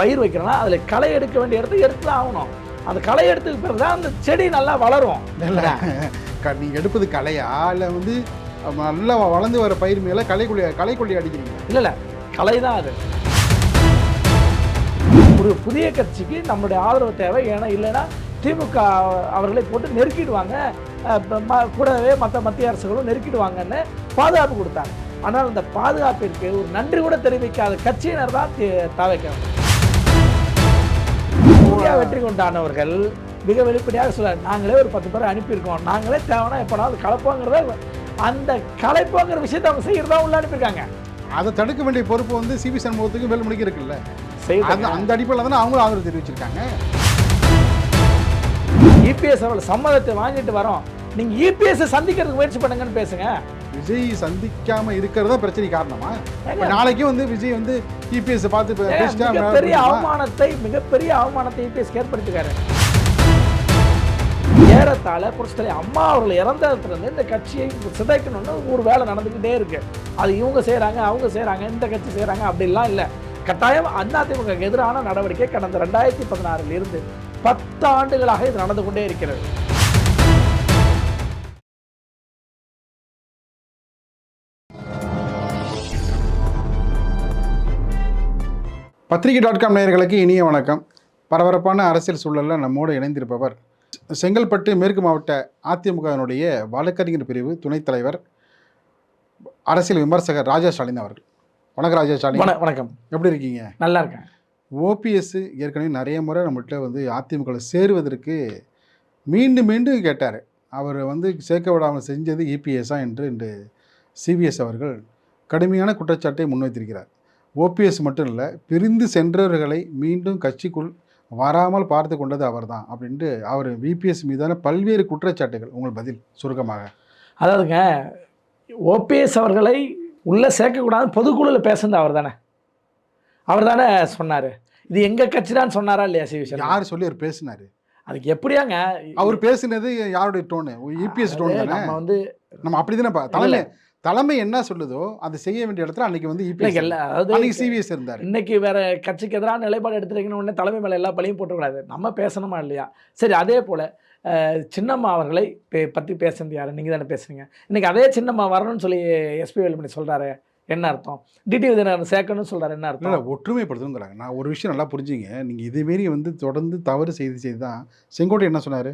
பயிர் வைக்கிறோன்னா அதில் களை எடுக்க வேண்டிய இடத்துக்கு எடுத்து தான் ஆகணும். அந்த களை எடுத்துக்கு பிறகு தான் அந்த செடி நல்லா வளரும். இல்லை நீங்கள் எடுப்பது களையா இல்லை வந்து நல்லா வளர்ந்து வர பயிர் மேலே களைக்கொல்லி அடிக்கிறீங்க? இல்லை களை தான் அது. ஒரு புதிய கட்சிக்கு நம்மளுடைய ஆதரவு தேவை. ஏன்னா இல்லைன்னா திமுக அவர்களை போட்டு நெருக்கிடுவாங்க, கூடவே மற்ற மத்திய அரசுகளும் நெருக்கிடுவாங்கன்னு பாதுகாப்பு கொடுத்தாங்க. ஆனால் அந்த பாதுகாப்பிற்கு ஒரு நன்றி கூட தெரிவிக்காத கட்சியினர் தான் தவிர்க்க. வெற்றி கொண்டானவர்கள் மிக வெளிப்படையாக சொல்ல, நாங்களே ஒரு 10 பேரை அனுப்பியிருக்கோம், நாங்களே தேவைன்னா எப்போனாவது கலப்போங்கிறத அந்த கலைப்போங்கிற விஷயத்தை அவங்க செய்யறதா உள்ள அனுப்பியிருக்காங்க. அதை தடுக்க வேண்டிய பொறுப்பு வந்து சிவி சண்முகத்துக்கு வேலுமணிக்கு இருக்குல்ல. அந்த அடிப்படையில் தானே அவங்களும் ஆதரவு தெரிவிச்சிருக்காங்க. இபிஎஸ் அவர்கள் சம்மதத்தை வாங்கிட்டு வரோம், நீங்க இபிஎஸ் சந்திக்கிறதுக்கு முயற்சி பண்ணுங்கன்னு பேசுங்க. விஜய் சந்திக்காம இருக்கிறதா பிரச்சனை காரணமா? நாளைக்கும் வந்து விஜய் வந்து இபிஎஸ் பார்த்து மிகப்பெரிய அவமானத்தை இபிஎஸ் ஏற்படுத்திக்காரு. ஏறத்தாழ புரட்சித்தலைவர் அம்மா அவர்கள் இறந்ததுலேருந்து இந்த கட்சியை சிதைக்கணும்னு ஒரு வேலை நடந்துக்கிட்டே இருக்கு. அது இவங்க செய்கிறாங்க, அவங்க செய்கிறாங்க, இந்த கட்சி செய்கிறாங்க, அப்படிலாம் இல்லை. கட்டாயம் அதிமுக எதிரான நடவடிக்கை கடந்த 2016 இருந்து 10 ஆண்டுகளாக இது நடந்து கொண்டே இருக்கிறது. பத்திரிகை.com நேயர்களுக்கு இனிய வணக்கம். பரபரப்பான அரசியல் சூழலில் நம்மோடு இணைந்திருப்பவர் செங்கல்பட்டு மேற்கு மாவட்ட அதிமுகவினுடைய வழக்கறிஞர் பிரிவு துணைத் தலைவர், அரசியல் விமர்சகர் ராஜா ஸ்டாலின் அவர்கள். வணக்கம் ராஜா ஸ்டாலின். வணக்கம். எப்படி இருக்கீங்க? நல்லா இருக்கேன். ஓபிஎஸ் ஏற்கனவே நிறைய முறை நம்மகிட்ட வந்து அதிமுகவில் சேருவதற்கு மீண்டும் மீண்டும் கேட்டார். அவர் வந்து சேர்க்க விடாமல் செஞ்சது இபிஎஸ்ஸா என்று இன்று சிவிஎஸ் அவர்கள் கடுமையான குற்றச்சாட்டை முன்வைத்திருக்கிறார். ஓபிஎஸ் மட்டும் இல்லை, பிரிந்து சென்றவர்களை மீண்டும் கட்சிக்குள் வராமல் பார்த்து கொண்டது அவர் தான் அப்படின்ட்டு அவர் விபிஎஸ் மீதான பல்வேறு குற்றச்சாட்டுகள். உங்கள் பதில் சுருக்கமாக? அதாவதுங்க, ஓபிஎஸ் அவர்களை உள்ளே சேர்க்கக்கூடாது பொதுக்குழுவில் பேசுனது அவர் தானே சொன்னார். இது எங்கள் கட்சி தான் சொன்னாரா இல்லையா? சிவிசன் யார் சொல்லி அவர் பேசினார்? அதுக்கு எப்படியாங்க அவர் பேசினது யாருடைய டோனு? இபிஎஸ் டோன் தானே. நம்ம அப்படி தானே தலைமை என்ன சொல்லுதோ அதை செய்ய வேண்டிய இடத்துல அன்னைக்கு வந்து இபிஎஸ் சிவிஎஸ் இருந்தார். இன்னைக்கு வேற கட்சிக்கு எதிரான நிலைப்பாடு எடுத்துருக்கீங்கன்னு உடனே தலைமை மேலே எல்லா பழியும் போட்டக்கூடாது. நம்ம பேசணுமா இல்லையா? சரி, அதே போல் சின்னம்மா அவர்களை பற்றி பேசுனது யார்? நீங்கள் தானே பேசுனீங்க. இன்றைக்கி அதே சின்னம்மா வரணும்னு சொல்லி எஸ்பி வேலுமணி சொல்கிறாரு, என்ன அர்த்தம்? டிடிவி தினகரன் சேர்க்கணும்னு சொல்கிறார், என்ன அர்த்தம்? இல்லை, ஒற்றுமைப்படுத்துங்கிறாங்க. நான் ஒரு விஷயம் நல்லா புரிஞ்சுங்க. நீங்கள் இதேமாரி வந்து தொடர்ந்து தவறு செய்து தான் செங்கோட்டை என்ன சொன்னார்?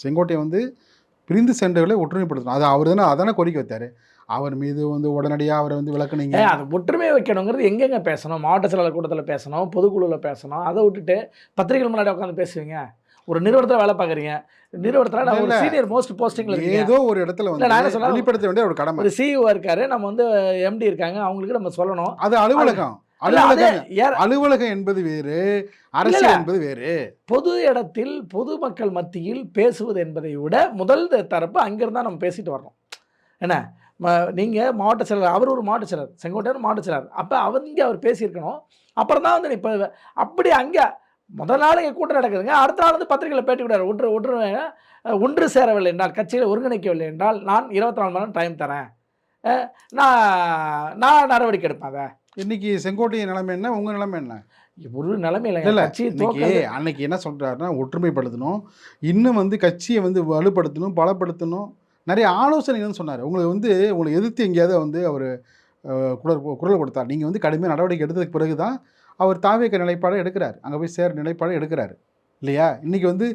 செங்கோட்டை வந்து பிரிந்து சென்றவர்களை ஒற்றுமைப்படுத்தணும், அது அவர் தானே அதானே கோரிக்கை வைத்தார். அவர் மீது வந்து உடனடியாக அவரை வந்து விளக்குனீங்க. அது ஒற்றுமை வைக்கணுங்கிறது எங்கெங்க பேசணும்? மாவட்ட செயலாளர் கூட்டத்தில் பேசணும், பொதுக்குழுவில் பேசணும். அதை விட்டுட்டு பத்திரிகைகள் முன்னாடி உட்காந்து பேசுவீங்க. ஒரு நிறுவனத்தில் வேலை பார்க்குறீங்க, நிறுவனத்தில் சீனியர் மோஸ்ட் போஸ்டிங்கில் ஏதோ ஒரு இடத்துல வந்து வெளிப்படுத்த வேண்டிய ஒரு கடமை. ஒரு சிஇஓ இருக்காரு, நம்ம வந்து எம்டி இருக்காங்க, அவங்களுக்கு நம்ம சொல்லணும். அது அலுவலகம். அலுவலகம் என்பது வேறு, அரசியல் என்பது வேறு. பொது இடத்தில் பொதுமக்கள் மத்தியில் பேசுவது என்பதை விட முதல் தரப்பு அங்கிருந்தா நம்ம பேசிட்டு வர்றோம். என்ன, நீங்கள் மாவட்ட செயலர், அவர் ஒரு மாவட்ட செயலர், செங்கோட்டையர் மாவட்ட செயலர், அப்போ அவர் பேசியிருக்கணும். அப்புறம் தான் வந்து இப்போ அப்படி அங்கே முதல் நாள் இங்கே கூட்டம் நடக்குதுங்க, அடுத்த நாள் வந்து பத்திரிகையில் பேட்டி விடாரு. ஒன்று சேரவில்லை என்றால், கட்சியில் ஒருங்கிணைக்கவில்லை என்றால் நான் 24 மணி நேரம் டைம் தரேன், நான் நடவடிக்கை எடுப்பேன். அதை இன்னைக்கு செங்கோட்டையின் நிலைமை என்ன, உங்கள் நிலைமை என்ன? ஒரு நிலைமை இல்லை. அன்னைக்கு என்ன சொல்கிறாருன்னா, ஒற்றுமைப்படுத்தணும், இன்னும் வந்து கட்சியை வந்து வலுப்படுத்தணும், பலப்படுத்தணும், நிறைய ஆலோசனைகள்னு சொன்னார். உங்களை எதிர்த்து எங்கேயாவது வந்து அவர் குரல் கொடுத்தார். நீங்கள் வந்து கடுமையாக நடவடிக்கை எடுத்ததுக்கு பிறகு தான் அவர் தாவேக்க நிலைப்பாடை எடுக்கிறார், அங்கே போய் சேர நிலைப்பாடை எடுக்கிறார் இல்லையா? இன்றைக்கி வந்து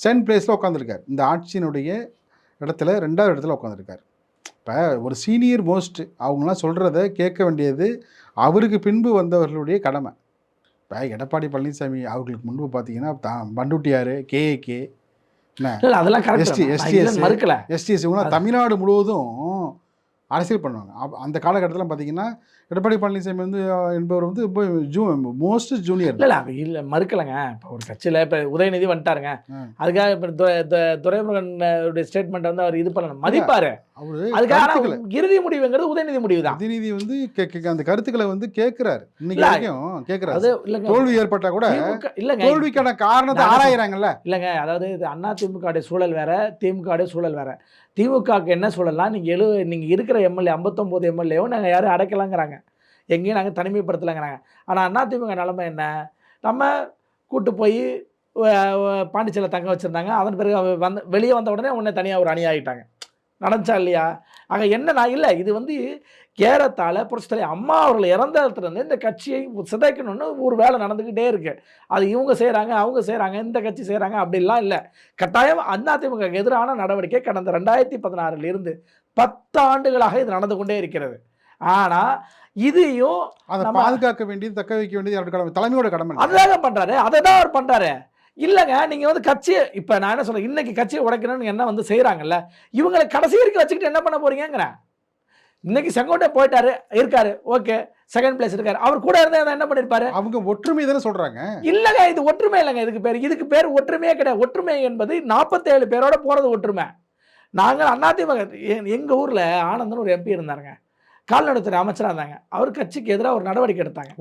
சென்ட் பிளேஸில் உட்காந்துருக்கார், இந்த ஆட்சியினுடைய இடத்துல 2வது இடத்துல உட்காந்துருக்கார். இப்போ ஒரு சீனியர் மோஸ்ட் அவங்களாம் சொல்கிறத கேட்க வேண்டியது அவருக்கு பின்பு வந்தவர்களுடைய கடமை. இப்போ எடப்பாடி பழனிசாமி அவர்களுக்கு முன்பு பார்த்தீங்கன்னா பண்டுட்டியார், கேஏகே, எஸ்டிஎஸ் இவங்களாம் தமிழ்நாடு முழுவதும் அரசியல் பண்ணுவாங்க. அந்த காலகட்டத்தில் பார்த்தீங்கன்னா எடப்பாடி பழனிசாமி வந்து என்பவர் வந்து இப்போ மோஸ்ட் ஜூனியர். இல்லை மறுக்கலைங்க. இப்போ ஒரு கட்சியில் இப்போ உதயநிதி வந்துட்டாருங்க, அதுக்காக இப்போ துரைமுருகனுடைய ஸ்டேட்மெண்ட் வந்து அவர் இது பண்ணணும், மதிப்பாரு. அதுக்காக இறுதி முடிவுங்கிறது உதயநிதி முடிவு தான். உதயநிதி வந்து அந்த கருத்துக்களை வந்து கேட்கிறாரு, இன்னைக்கு வரைக்கும் கேட்கிறாரு. தோல்வி ஏற்பட்டா கூட இல்லைங்க, தோல்விக்கான காரணத்தை ஆராயிறாங்கல்ல. இல்லைங்க, அதாவது இது அதிமுக சூழல் வேற, திமுக சூழல் வேற. திமுகவுக்கு என்ன சொல்லலாம், நீங்கள் இருக்கிற எம்எல்ஏ 59 எம்எல்ஏவும் நாங்கள் யாரும் அடைக்கலாங்கிறாங்க, எங்கேயும் நாங்கள் தனிமைப்படுத்தலாங்கிறாங்க. ஆனால் அதிமுக நிலைமை என்ன? நம்ம கூட்டு போய் பாண்டிச்சேரியில் தங்க வச்சுருந்தாங்க. அதன் பிறகு வெளியே வந்த உடனே உடனே தனியாக ஒரு அணி ஆகிட்டாங்க. நடந்துச்சா இல்லையா? ஆக என்னன்னா இல்லை இது வந்து ஏறத்தாழ புரட்சித்தலைவி அம்மா அவர்கள் இறந்த இடத்துலேருந்து இந்த கட்சியை சிதைக்கணும்னு ஒரு வேலை நடந்துக்கிட்டே இருக்கு. அது இவங்க செய்கிறாங்க, அவங்க செய்கிறாங்க, இந்த கட்சி செய்கிறாங்க அப்படிலாம் இல்லை. கட்டாயம் அதிமுகவுக்கு எதிரான நடவடிக்கை கடந்த 2016 இருந்து 10 ஆண்டுகளாக இது நடந்து கொண்டே இருக்கிறது. ஆனால் இதையும் அதை பாதுகாக்க வேண்டியது, தக்க வைக்க வேண்டியது யாரோட கடமை? தலைமையோட கடமை. அதுதாங்க பண்ணுறாரு, அதை தான் அவர் பண்ணுறாரு. இல்லைங்க நீங்கள் வந்து கட்சியை இப்போ நான் என்ன சொல்கிறேன், இன்னைக்கு கட்சியை உடைக்கணும்னு என்ன வந்து செய்கிறாங்கல்ல, இவங்களை கடைசி வரைக்கும் வச்சுக்கிட்டு என்ன பண்ண போறீங்கிறேன். இன்னைக்கு செங்கோட்டையன் போயிட்டாரு, இருக்காரு, ஓகே, செகண்ட் பிளேஸ் இருக்காரு. அவர் கூட இருந்தா என்ன பண்ணிருப்பாரு? அவங்க ஒற்றுமை தானே சொல்றாங்க. இல்லங்க, இது ஒற்றுமை இல்லைங்க. இதுக்கு பேர் ஒற்றுமையே கிடையாது. ஒற்றுமை என்பது 47 பேரோட போறது ஒற்றுமை. நாங்கள் அதிமுக எங்க ஊர்ல ஆனந்தன் ஒரு எம்பி இருந்தாருங்க, கால்நடைத்துறை அமைச்சராக இருந்தாங்க. அவர் கட்சிக்கு எதிராக ஒரு நடவடிக்கை எடுத்தாங்க.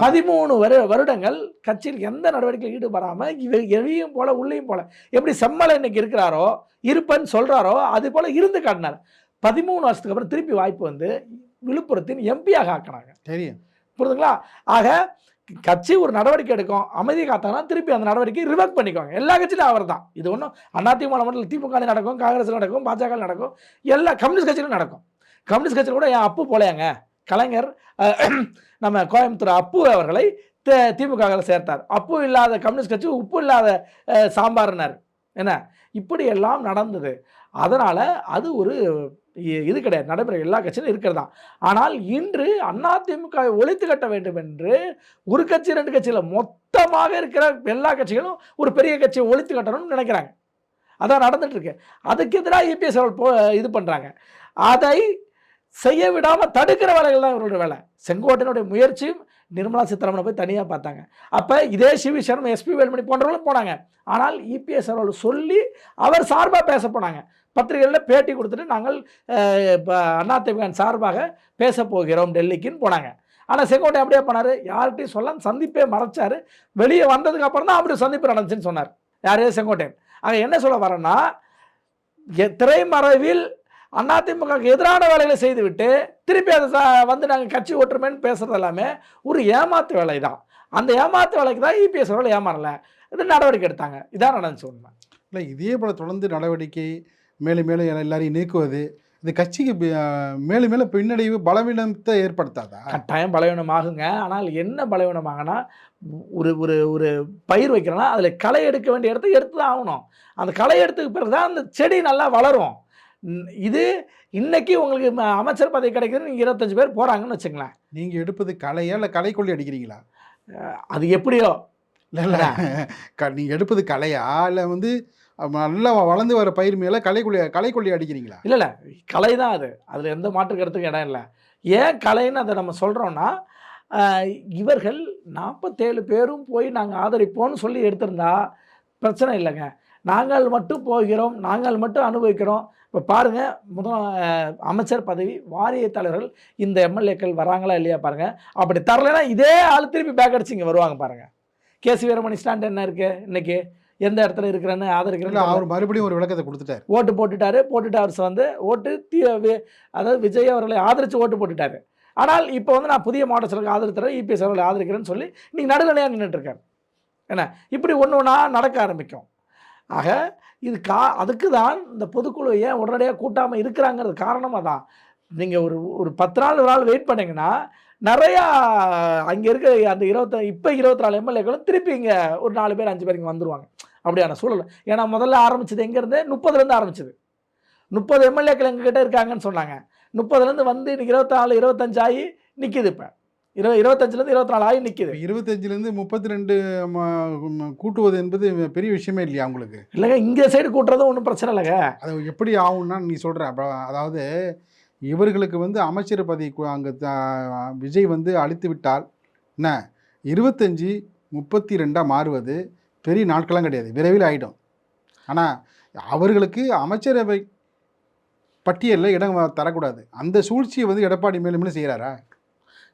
13 வருடங்கள் கட்சியில் எந்த நடவடிக்கையில் ஈடுபடாமல் எளியும் போல உள்ளேயும் போல எப்படி செம்மலை இன்னைக்கு இருக்கிறாரோ இருப்பன்னு சொல்றாரோ அது போல இருந்து காட்டினார். 13 வருஷத்துக்கு அப்புறம் திருப்பி வாய்ப்பு வந்து விழுப்புரத்தின் எம்பியாக ஆக்கினாங்க. தெரியும், புரியுதுங்களா? ஆக கட்சி ஒரு நடவடிக்கை எடுக்கும், அமைதி காத்தாங்கன்னா திருப்பி அந்த நடவடிக்கை ரிவர்க் பண்ணிக்குவாங்க. எல்லா கட்சியிலும் அவர் தான். இது ஒன்றும் அதிமுக மட்டும், திமுக நடக்கும், காங்கிரஸ் நடக்கும், பாஜக நடக்கும், எல்லா கம்யூனிஸ்ட் கட்சியிலும் நடக்கும். கம்யூனிஸ்ட் கட்சியில் கூட என் அப்பு போலையாங்க, கலைஞர் நம்ம கோயம்புத்தூர் அப்பு அவர்களை திமுக சேர்த்தார். அப்பு இல்லாத கம்யூனிஸ்ட் கட்சி உப்பு இல்லாத சாம்பார்னார். என்ன இப்படி எல்லாம் நடந்தது. அதனால் அது ஒரு இது கிடையாது, நடைமுறை எல்லா கட்சியிலும் இருக்கிறது தான். ஆனால் இன்று அதிமுகவை ஒழித்து கட்ட வேண்டும் என்று ஒரு கட்சி 2 கட்சியில் மொத்தமாக இருக்கிற எல்லா கட்சிகளும் ஒரு பெரிய கட்சியை ஒழித்து கட்டணும்னு நினைக்கிறாங்க. அதான் நடந்துட்டு இருக்கு. அதுக்கு எதிராக இபிஎஸ் அவர்கள் இது பண்ணுறாங்க. அதை செய்ய விடாமல் தடுக்கிற வேலைகள் தான் இவருடைய வேலை. செங்கோட்டையனுடைய முயற்சியும் நிர்மலா சீதாராமனை போய் தனியாக பார்த்தாங்க. அப்போ இதே சிவி சர்மா, எஸ்பி வேலுமணி போன்றவர்களும் போனாங்க. ஆனால் இபிஎஸ் அவர்கள் சொல்லி அவர் சார்பாக பேச போனாங்க. பத்திரிகைகளில் பேட்டி கொடுத்துட்டு நாங்கள் அதிமுக சார்பாக பேச போகிறோம் டெல்லிக்குன்னு போனாங்க. ஆனால் செங்கோட்டை அப்படியே போனார், யார்கிட்டையும் சொல்ல சந்திப்பே மறைச்சார். வெளியே வந்ததுக்கு அப்புறம் தான் அப்படி சந்திப்பு நடந்துச்சுன்னு சொன்னார். யாரே செங்கோட்டையன். ஆக என்ன சொல்ல வரேன்னா, திரைமறைவில் அதிமுகவுக்கு எதிரான வேலைகளை செய்துவிட்டு திருப்பி அதை வந்து நாங்கள் கட்சி ஒற்றுமைன்னு பேசுறது எல்லாமே ஒரு ஏமாத்து வேலை தான். அந்த ஏமாத்து வேலைக்கு தான் இபிஎஸ் அவர்கள் ஏமாறல, இது நடவடிக்கை எடுத்தாங்க. இதான் நடந்துச்சு உண்மை. இல்லை, இதே போல தொடர்ந்து நடவடிக்கை மேலும் மேலும் எல்லாரையும் நீக்குவது இது கட்சிக்கு மேலும் மேலும் பின்னடைவு பலவீனத்தை ஏற்படுத்தாதா? கட்டாயம் பலவீனமாகுங்க. ஆனால் என்ன பலவீனமாகனா, ஒரு ஒரு ஒரு பயிர் வைக்கிறோன்னா அதில் களை எடுக்க வேண்டிய இடத்த எடுத்து தான் ஆகணும். அந்த களை எடுத்துக்கு பிறகு தான் அந்த செடி நல்லா வளரும். இது இன்னைக்கு உங்களுக்கு அமைச்சர் பதவி கிடைக்குதுன்னு நீங்கள் 25 பேர் போகிறாங்கன்னு வச்சுங்களேன். நீங்கள் எடுப்பது களையா இல்லை களைக்கொல்லி அடிக்கிறீங்களா? அது எப்படியோ இல்லை இல்லை, நீங்கள் எடுப்பது களையா இல்லை வந்து நல்லா வளர்ந்து வர பயிர் மேலே களைக்கொல்லி அடிக்கிறீங்களா? இல்லை இல்லை, கலை தான் அது. அதில் எந்த மாற்று கருத்துக்கும் இடம் இல்லை. ஏன் கலைன்னு அதை நம்ம சொல்கிறோன்னா, இவர்கள் 47 பேரும் போய் நாங்கள் ஆதரிப்போம்னு சொல்லி எடுத்திருந்தா பிரச்சனை இல்லைங்க. நாங்கள் மட்டும் போகிறோம், நாங்கள் மட்டும் அனுபவிக்கிறோம். இப்போ பாருங்கள், அமைச்சர் பதவி வாரிய தலைவர்கள் இந்த எம்எல்ஏக்கள் வராங்களா இல்லையா பாருங்கள். அப்படி தரலைன்னா இதே ஆள் திருப்பி பேக் அடிச்சு இங்கே வருவாங்க பாருங்கள். கேசி வீரமணி ஸ்டாண்ட் என்ன இருக்குது இன்னைக்கு, எந்த இடத்துல இருக்கிறேன்னு ஆதரிக்கிறேன்னு அவர் மறுபடியும் ஒரு விளக்கத்தை கொடுத்துட்டார். ஓட்டு போட்டுட்டு அவர் வந்து ஓட்டு அதாவது விஜய் அவர்களை ஆதரித்து ஓட்டு போட்டுட்டாரு. ஆனால் இப்போ வந்து நான் புதிய மாவட்ட செயலருக்கு ஆதரித்துறேன், இபிஎஸ் அவர்களை ஆதரிக்கிறேன்னு சொல்லி நீங்கள் நடுநிலையாக நின்றுட்டுருக்காரு. என்ன இப்படி ஒன்று ஒன்றா நடக்க ஆரம்பிக்கும். ஆக இது அதுக்கு தான் இந்த பொதுக்குழு ஏன் உடனடியாக கூட்டாமல் இருக்கிறாங்கிறது காரணமாக தான். நீங்கள் ஒரு 10 நாள் வெயிட் பண்ணிங்கன்னா நிறையா அங்கே இருக்க அந்த 24 எம்எல்ஏக்களும் திருப்பி இங்கே ஒரு 4 பேர் 5 பேர் இங்கே வந்துடுவாங்க. அப்படியான சூழல். ஏன்னா முதல்ல ஆரம்பிச்சது எங்கேருந்து, 30லேருந்து ஆரம்பிச்சது. 30 எம்எல்ஏக்கள் எங்ககிட்ட இருக்காங்கன்னு சொன்னாங்க. 30லேருந்து வந்து இன்னைக்கு 24 25 ஆகி நிற்கிது. இப்போ 25லேருந்து 24 ஆகி நிற்கிது. 25லேருந்து 32 கூட்டுவது என்பது பெரிய விஷயமே இல்லையா உங்களுக்கு? இல்லைங்க, இங்கே சைடு கூட்டுறதும் ஒன்றும் பிரச்சனை இல்லைங்க. அது எப்படி ஆகும்னா நீ சொல்கிற, அதாவது இவர்களுக்கு வந்து அமைச்சர் பதவி அங்கே விஜய் வந்து அளித்து விட்டால் என்ன 25 32 மாறுவது பெரிய நாட்கள்லாம் கிடையாது, விரைவில் ஆகிடும். ஆனால் அவர்களுக்கு அமைச்சரவை பட்டியலில் இடம் தரக்கூடாது. அந்த சூழ்ச்சியை வந்து எடப்பாடி மேலும் செய்கிறாரா?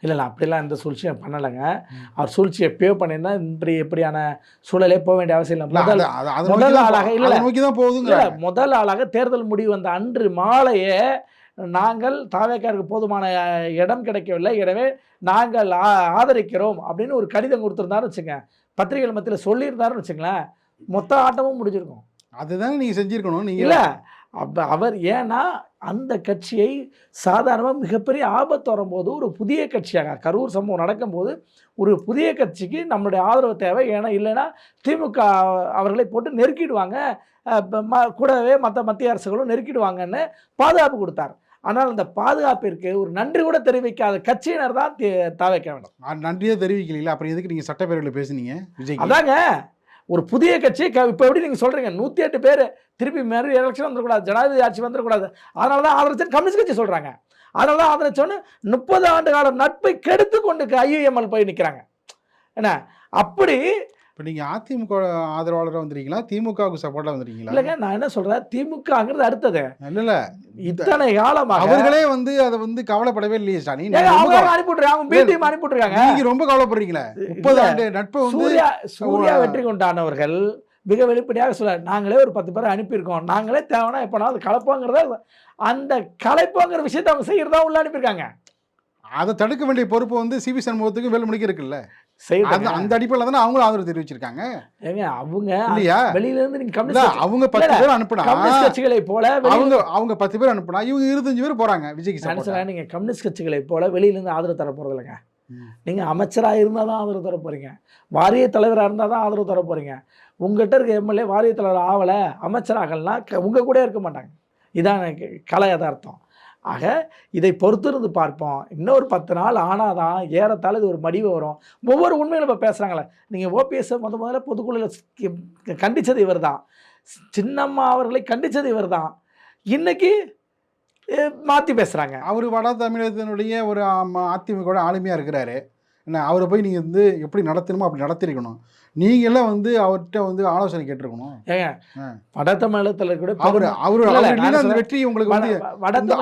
இல்லை அப்படிலாம் எந்த சூழ்ச்சியும் பண்ணலைங்க. அவர் சூழ்ச்சி எப்பயோ பண்ணியிருந்தா இப்படியான சூழலே போக வேண்டிய அவசியம் இல்லை. முதல் ஆளாக இல்லை நோக்கி தான் போகுதுங்க. முதல் ஆளாக தேர்தல் முடிவு வந்த அன்று மாலையே நாங்கள் தாவேக்காருக்கு போதுமான இடம் கிடைக்கவில்லை, எனவே நாங்கள் ஆதரிக்கிறோம் அப்படின்னு ஒரு கடிதம் கொடுத்துருந்தாரு வச்சுங்க. பத்திரிகைகள் மத்தியில் சொல்லியிருந்தாருன்னு வச்சுங்களேன், மொத்த ஆட்டமும் முடிஞ்சிருக்கும். அதுதானே நீங்கள் செஞ்சுருக்கணும். நீங்கள் இல்லை, அப்போ அவர் ஏன்னா அந்த கட்சியை சாதாரணமாக மிகப்பெரிய ஆபத்து வரும்போது ஒரு புதிய கட்சியாக கரூர் சம்பவம் நடக்கும்போது ஒரு புதிய கட்சிக்கு நம்மளுடைய ஆதரவு தேவை. ஏன்னா இல்லைன்னா திமுக அவர்களை போட்டு நெருக்கிடுவாங்க, கூடவே மற்ற மத்திய அரசுகளும் நெருக்கிடுவாங்கன்னு பாதுகாப்பு கொடுத்தார். ஆனால் அந்த பாதுகாப்பிற்கு ஒரு நன்றி கூட தெரிவிக்காத கட்சியினர் தான் தாவைக்க வேண்டும். நன்றியே தெரிவிக்கல. அப்புறம் எதுக்கு நீங்கள் சட்டப்பேரவையில் பேசுனீங்க விஜய்? அதாங்க ஒரு புதிய கட்சி இப்போ எப்படி நீங்கள் சொல்கிறீங்க 108 பேர் திருப்பி மறு எலெக்ஷன் வந்துடக்கூடாது, ஜனாதிபதி ஆட்சி வந்துடக்கூடாது, அதனால தான் ஆதரிச்சேன்னு கம்யூனிஸ்ட் கட்சி சொல்கிறாங்க. அதனால தான் ஆதரிச்சோன்னு 30 ஆண்டு கால நட்பை கெடுத்து கொண்டு ஐயுஎம்எல் போய் நிற்கிறாங்க. என்ன அப்படி இப்போ நீங்கள் அதிமுக ஆதரவாளராக வந்துருக்கீங்களா, திமுகவுக்கு சப்போர்ட்டாக வந்துருக்கீங்களா? இல்லைங்க, நான் என்ன சொல்கிறேன், திமுகங்கிறது அடுத்தது. இல்லை இத்தனை காலமாக அவர்களே வந்து அதை வந்து கவலைப்படவே இல்லையே ஸ்டாலின். அவங்க அனுப்பிவிட்ருக்காங்க, பி டீம் அனுப்பிவிட்ருக்காங்க. நீங்கள் ரொம்ப கவலைப்படுறீங்களே. 30 ஆண்டு நட்பை வந்து சூர்யா வெற்றி கொண்டானவர்கள் மிக வெளிப்படையாக சொல்ல, நாங்களே ஒரு 10 பேரை அனுப்பியிருக்கோம், நாங்களே தேவைன்னா எப்போனா அது கலப்போங்கிறத அந்த கலைப்போங்கிற விஷயத்தை அவங்க செய்கிறதா உள்ள அனுப்பியிருக்காங்க. அதை தடுக்க வேண்டிய பொறுப்பு வந்து சிவி சண்முகத்துக்கு வேலுமணிக்கு இருக்குல்ல. அந்த அடிப்படையில் தானே அவங்களும் ஆதரவு தெரிவிச்சிருக்காங்க. ஏங்க அவங்க இல்லையா, வெளியில இருந்து நீங்க அவங்க 10 பேர் அனுப்புனா, கம்யூனிஸ்ட் கட்சிகளை போல அவங்க 10 பேர் அனுப்புனா இவங்க 25 பேர் போறாங்க விஜய்க்கு சப்போர்ட்டா. நீங்க கம்யூனிஸ்ட் கட்சிகளை போல வெளியில இருந்து ஆதரவு தர போறது இல்லைங்க. நீங்க அமைச்சராக இருந்தால் தான் ஆதரவு தர போறீங்க, வாரிய தலைவராக இருந்தால் தான் ஆதரவு தர போறீங்க. உங்ககிட்ட இருக்க எம்எல்ஏ வாரிய தலைவர் ஆகலை, அமைச்சராகலாம் உங்க கூட இருக்க மாட்டாங்க. இதான் கலை யதார்த்தம். ஆக இதை பொறுத்திருந்து பார்ப்போம். இன்னொரு 10 நாள் ஆனால் தான் ஏறத்தாழ இது ஒரு முடிவு வரும். ஒவ்வொரு உண்மையிலும் இப்போ பேசுகிறாங்களே, நீங்கள் ஓபிஎஸ்ஸை முதல்ல பொதுக்குழுவில் கண்டித்தது இவர் தான், சின்னம்மா அவர்களை கண்டித்தது இவர் தான், இன்னைக்கு மாற்றி பேசுகிறாங்க. அவர் வட தமிழகத்தினுடைய ஒரு அதிமுக ஆளுமையாக இருக்கிறாரு. என்ன அவரை போய் நீங்கள் வந்து எப்படி நடத்தணுமோ அப்படி நடத்திருக்கணும். நீங்களாம் வந்து அவர்கிட்ட வந்து ஆலோசனை கேட்டிருக்கணும். ஏங்க வட தமிழகத்தில் கூட அந்த வெற்றி உங்களுக்கு வந்து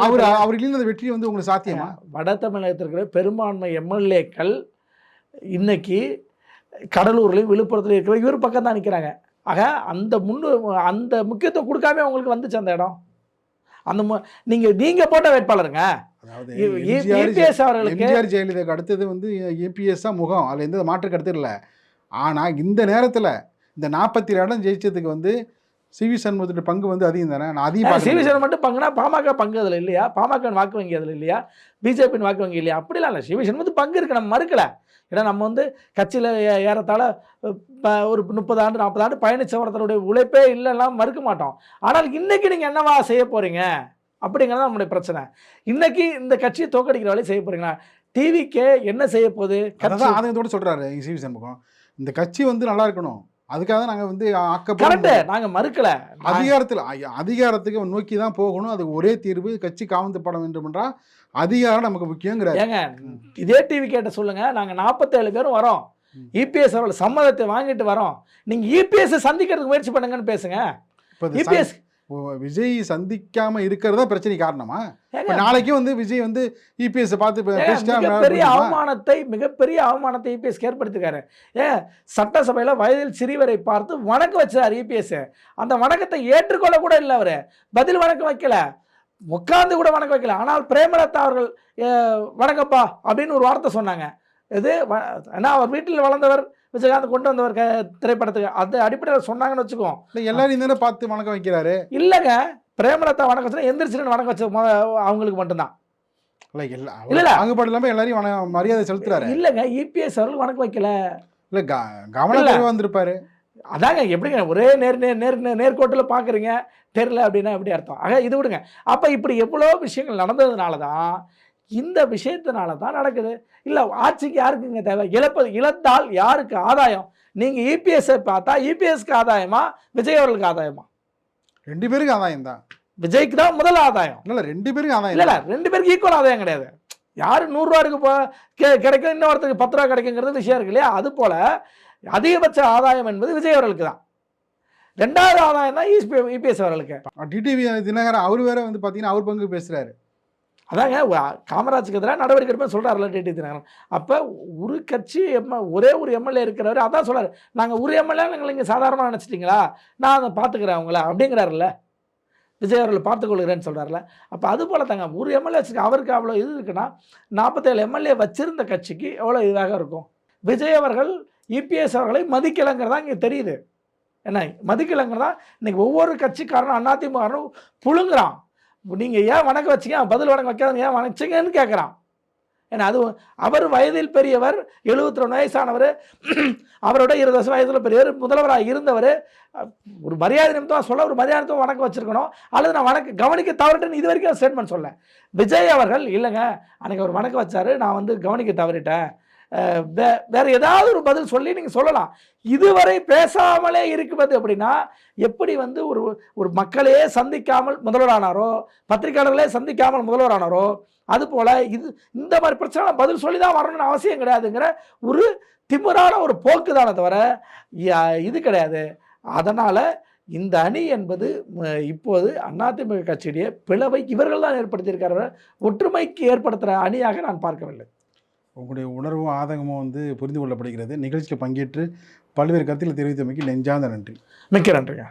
அவர் இல்லைன்னு அந்த வெற்றி வந்து உங்களுக்கு சாத்தியமா? வட தமிழகத்தில் இருக்கிற பெரும்பான்மை எம்எல்ஏக்கள் இன்னைக்கு கடலூர்லையும் விழுப்புரத்துலையும் இருக்கிற இவர் பக்கம் தான் நிற்கிறாங்க. ஆக அந்த முக்கியத்துவம் கொடுக்காம அவங்களுக்கு வந்துச்சு அந்த இடம். நீங்க போட்ட வேட்பாளருங்க. எம்ஜிஆர் ஜெயலலிதாவுக்கு அடுத்தது வந்து ஏபிஎஸ் தான் முகம், அதில் எந்த மாற்று கருத்து இல்லை. ஆனால் இந்த நேரத்தில் இந்த 47 இடம் ஜெயிச்சதுக்கு வந்து சிவி சண்முகத்துடைய பங்கு வந்து அதிகம் தானே. நான் அதிகம் சிவி சண்முகம் மட்டும் பங்குனா பாமக பங்கு அதில் இல்லையா, பாமக வாக்கு வங்கி அதில் இல்லையா, பிஜேபியின் வாக்கு வங்கி இல்லையா? அப்படிலாம் இல்லை, சிவி சண்முகத்து பங்கு இருக்குது, நம்ம மறுக்கலை. ஏன்னா நம்ம வந்து கட்சியில் ஏறத்தாழ ஒரு 30 ஆண்டு 40 ஆண்டு பயணிச்சவரத்தனுடைய உழைப்பே இல்லைலாம் மறுக்க மாட்டோம். ஆனால் இன்னைக்கு நீங்கள் என்னவா செய்ய போகிறீங்க அப்படிங்கிறது நம்மளுடைய பிரச்சனை. இன்னைக்கு இந்த கட்சியை தோக்கடிக்கிற வேலையை செய்ய போகிறீங்களா? டிவிக்கே என்ன செய்ய போகுது? ஆதங்கத்தோடு சொல்கிறாரு சிவி சண்முகம், இந்த கட்சி வந்து நல்லா இருக்கணும், அதுக்காக தான் நாங்கள் வந்து நாங்கள் மறுக்கலை. அதிகாரத்துக்கு நோக்கி தான் போகணும், அதுக்கு ஒரே தீர்வு கட்சி காவந்தப்பட வேண்டும் என்றால் அதிகாரம் நமக்கு முக்கியங்கிற. ஏங்க இதே டிவி கேட்ட சொல்லுங்க, நாங்கள் 47 பேரும் வரோம், இபிஎஸ் அவர்கள் சம்மதத்தை வாங்கிட்டு வரோம், நீங்க இபிஎஸ் சந்திக்கிறதுக்கு முயற்சி பண்ணுங்கன்னு பேசுங்க. இபிஎஸ் விஜய் சந்திக்காம இருக்கிறதா பிரச்சனை காரணமா? நாளைக்கு வந்து விஜய் வந்து இபிஎஸ் பார்த்து மிகப்பெரிய அவமானத்தை இபிஎஸ் ஏற்படுத்திருக்காரு. சட்டசபையில் வயதில் சிறியவரை பார்த்து வணக்கம் வச்சார் இபிஎஸ். அந்த வணக்கத்தை ஏற்றுக்கொள்ள கூட இல்லை, அவரு பதில் வணக்கம் வைக்கல, உட்கார்ந்து கூட வணக்கம் வைக்கல. ஆனால் பிரேமலதா அவர்கள் வணக்கப்பா அப்படின்னு ஒரு வார்த்தை சொன்னாங்க. இது ஏன்னா அவர் வீட்டில் வளர்ந்தவர், விஜயகாந்த் கொண்டு வந்தவர் திரைப்படத்துக்கு, அது அடிப்படையில் சொன்னாங்கன்னு வச்சுக்கோம். எல்லாரும் தானே பார்த்து வணக்கம் வைக்கிறாரு. இல்லைங்க, பிரேமலதா வணக்கம் வச்சா எந்திரிச்சுன்னு வணக்கம் வச்ச அவங்களுக்கு மட்டும்தான். எல்லாரையும் மரியாதை செலுத்துறாரு. இல்லைங்க, இபிஎஸ் அவர்கள் வணக்கம் வைக்கல. இல்லை கவனம் வந்திருப்பாரு. அதாங்க எப்படிங்க ஒரே நேர்கோட்டில் பார்க்குறீங்க தெரியல அப்படின்னா எப்படி அர்த்தம்? ஆக இது விடுங்க. அப்போ இப்படி எவ்வளோ விஷயங்கள் நடந்ததுனால தான் இந்த விஷயத்தினால தான் நடக்குது. இல்லை ஆட்சிக்கு யாருக்குங்க தேவை? இழந்தால் யாருக்கு ஆதாயம்? நீங்கள் இபிஎஸ்ஸை பார்த்தா இபிஎஸ்க்கு ஆதாயமா விஜய் அவர்களுக்கு ஆதாயமா? 2 பேருக்கு ஆதாயம் தான். விஜய்க்கு தான் முதல் ஆதாயம். இல்லை 2 பேருக்கு ஆதாயம் இல்லை 2 பேருக்கு ஈக்குவல் ஆதாயம் கிடையாது. யார் 100 ரூபா கிடைக்கும், இன்னொருத்தருக்கு 10 ரூபா கிடைக்குங்கிறது விஷயம் இருக்கு இல்லையா? அது போல் அதிகபட்ச ஆதாயம் என்பது விஜய் அவர்களுக்கு தான். 2வது ஆதாயம் தான் இபிஎஸ் அவர்களுக்கு. டிடிவி தினகரன் அவர் வேற வந்து பார்த்தீங்கன்னா அவர் பங்கு பேசுகிறாரு. அதாங்க காமராஜுக்கு எதிராக நடவடிக்கை எடுப்பேன் சொல்கிறாருல டிடிவி தினகரன். அப்போ ஒரு கட்சி ஒரே ஒரு எம்எல்ஏ இருக்கிறவர் அதான் சொல்கிறார், நாங்கள் ஒரு எம்எல்ஏ எங்களை இங்கே சாதாரணமாக நினச்சிட்டிங்களா, நான் அதை பார்த்துக்கிறேன் அவங்கள அப்படிங்கிறாருல்ல, விஜய் அவர்களை பார்த்துக்கொள்கிறேன்னு சொல்கிறாருல. அப்போ அது போல் தாங்க ஒரு எம்எல்ஏ வச்சுக்க அவருக்கு அவ்வளோ இது இருக்குன்னா 47 எம்எல்ஏ வச்சிருந்த கட்சிக்கு எவ்வளோ இதாக இருக்கும். விஜய் அவர்கள் இபிஎஸ் அவர்களை மதிக்கலைங்கிறதா இங்கே தெரியுது. என்ன மதிக்கலைங்கிறதா இன்னைக்கு ஒவ்வொரு கட்சிக்காரனும் அதிமுகனும் புழுங்குறான். நீங்கள் ஏன் வணக்கம் வச்சிங்க, பதில் வணக்கம் வைக்காத ஏன் வணச்சிங்கன்னு கேட்குறான். ஏன்னா அது அவர் வயதில் பெரியவர், 72 வயசானவர், அவரோட 20 வயதில் பெரியவர், முதல்வராக இருந்தவர். ஒரு மரியாதை நிமித்தம் சொல்ல, ஒரு மரியாதை நிமித்தம் வணக்கம் வச்சிருக்கணும், அல்லது நான் வணக்கம் கவனிக்க தவறிட்டேன்னு இது வரைக்கும் ஸ்டேட்மெண்ட் சொல்ல. விஜய் அவர்கள் இல்லைங்க அன்றைக்கி அவர் வணக்கம் வச்சார், நான் வந்து கவனிக்க தவறிட்டேன், வேறு ஏதாவது ஒரு பதில் சொல்லி நீங்கள் சொல்லலாம். இதுவரை பேசாமலே இருக்குவது அப்படின்னா எப்படி வந்து ஒரு ஒரு மக்களையே சந்திக்காமல் முதல்வரானாரோ, பத்திரிகையாளர்களே சந்திக்காமல் முதல்வரானாரோ, அதுபோல் இது இந்த மாதிரி பிரச்சனை பதில் சொல்லி தான் வரணும்னு அவசியம் கிடையாதுங்கிற ஒரு திமிரான ஒரு போக்கு தானே தவிர இது கிடையாது. அதனால் இந்த அணி என்பது இப்போது அதிமுக கட்சியுடைய பிளவை இவர்கள் தான் ஏற்படுத்தியிருக்காரு, ஒற்றுமைக்கு ஏற்படுத்துகிற அணியாக நான் பார்க்கவில்லை. உங்களுடைய உணர்வும் ஆதங்கமும் வந்து புரிந்து கொள்ளப்படுகிறது. நிகழ்ச்சிக்கு பங்கேற்று பல்வேறு கருத்துக்களை தெரிவித்தமைக்கு நெஞ்சார்ந்த நன்றி. மிக்க நன்றிங்க.